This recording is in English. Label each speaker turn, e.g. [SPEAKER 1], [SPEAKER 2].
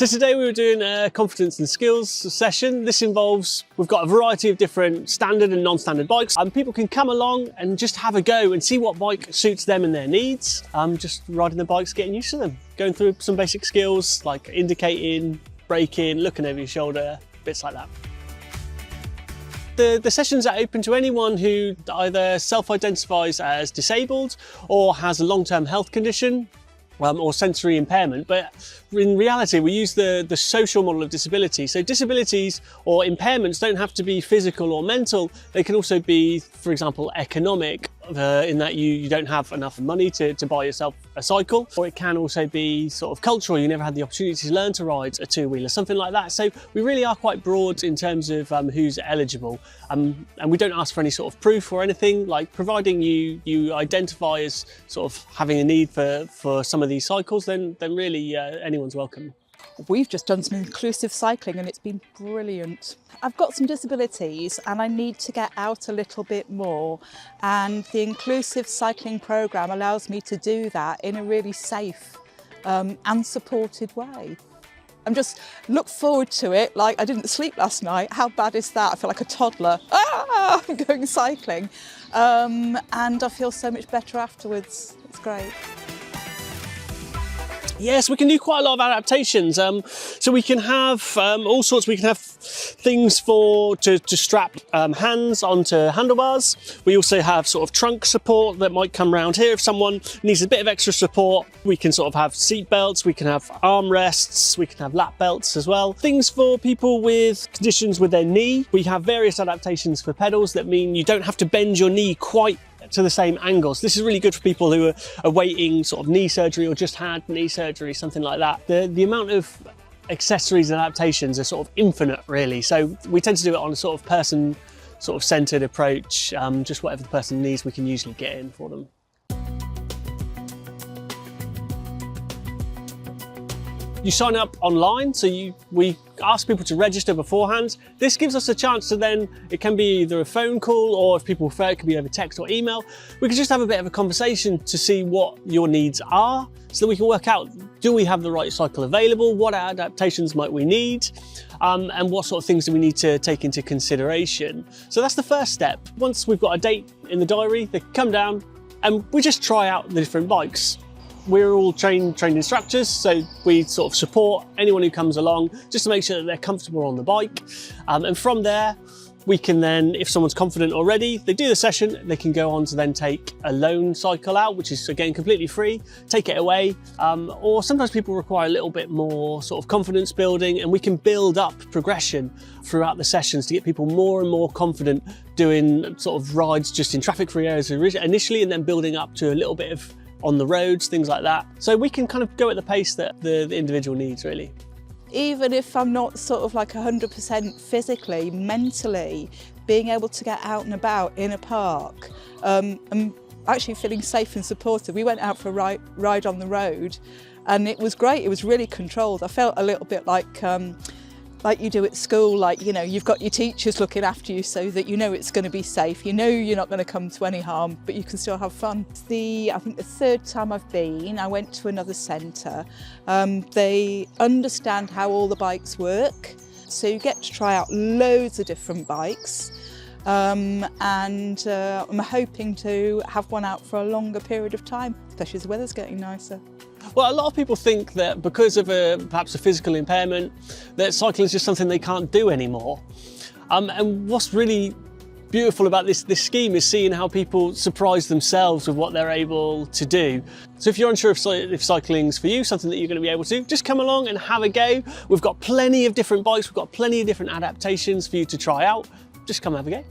[SPEAKER 1] So today we were doing a confidence and skills session. This involves, we've got a variety of different standard and non-standard bikes, and people can come along and just have a go and see what bike suits them and their needs. Just riding the bikes, getting used to them, going through some basic skills like indicating, braking, looking over your shoulder, bits like that. The sessions are open to anyone who either self-identifies as disabled or has a long-term health condition or sensory impairment, but in reality we use the social model of disability. So disabilities or impairments don't have to be physical or mental, they can also be, for example, economic, in that you don't have enough money to buy yourself a cycle, or it can also be sort of cultural, you never had the opportunity to learn to ride a two-wheeler, something like that. So we really are quite broad in terms of who's eligible, and we don't ask for any sort of proof or anything, like providing you identify as sort of having a need for some of these cycles, then really anyone's welcome.
[SPEAKER 2] We've just done some inclusive cycling and it's been brilliant. I've got some disabilities and I need to get out a little bit more, and the inclusive cycling programme allows me to do that in a really safe and supported way. I'm just look forward to it. Like, I didn't sleep last night. How bad is that? I feel like a toddler going cycling, and I feel so much better afterwards. It's great.
[SPEAKER 1] Yes, we can do quite a lot of adaptations. So we can have all sorts. We can have things to strap hands onto handlebars. We also have sort of trunk support that might come round here if someone needs a bit of extra support. We can sort of have seat belts, we can have armrests, we can have lap belts as well. Things for people with conditions with their knee. We have various adaptations for pedals that mean you don't have to bend your knee quite to the same angles. This is really good for people who are awaiting sort of knee surgery or just had knee surgery, something like that. The amount of accessories and adaptations are sort of infinite, really. So we tend to do it on a sort of person sort of centered approach. Just whatever the person needs, we can usually get in for them. You sign up online, so we ask people to register beforehand. This gives us a chance to then, it can be either a phone call, or if people prefer, it can be over text or email. We can just have a bit of a conversation to see what your needs are, so that we can work out, do we have the right cycle available? What adaptations might we need? And what sort of things do we need to take into consideration? So that's the first step. Once we've got a date in the diary, they come down and we just try out the different bikes. We're all trained instructors, so we sort of support anyone who comes along just to make sure that they're comfortable on the bike. And from there, we can then, if someone's confident already, they do the session, they can go on to then take a loan cycle out, which is again completely free, take it away. Or sometimes people require a little bit more sort of confidence building, and we can build up progression throughout the sessions to get people more and more confident doing sort of rides just in traffic-free areas initially, and then building up to a little bit of on the roads, things like that. So we can kind of go at the pace that the individual needs, really.
[SPEAKER 2] Even if I'm not sort of like 100% physically, mentally, being able to get out and about in a park, and actually feeling safe and supported. We went out for a ride on the road and it was great. It was really controlled. I felt a little bit like you do at school, like, you know, you've got your teachers looking after you so that you know it's going to be safe, you know you're not going to come to any harm, but you can still have fun. I think the third time I've been, I went to another centre. They understand how all the bikes work, so you get to try out loads of different bikes. And I'm hoping to have one out for a longer period of time, especially as the weather's getting nicer.
[SPEAKER 1] Well, a lot of people think that because of perhaps a physical impairment, that cycling is just something they can't do anymore. And what's really beautiful about this scheme is seeing how people surprise themselves with what they're able to do. So if you're unsure if cycling's for you, something that you're going to be able to do, just come along and have a go. We've got plenty of different bikes, we've got plenty of different adaptations for you to try out. Just come have a go.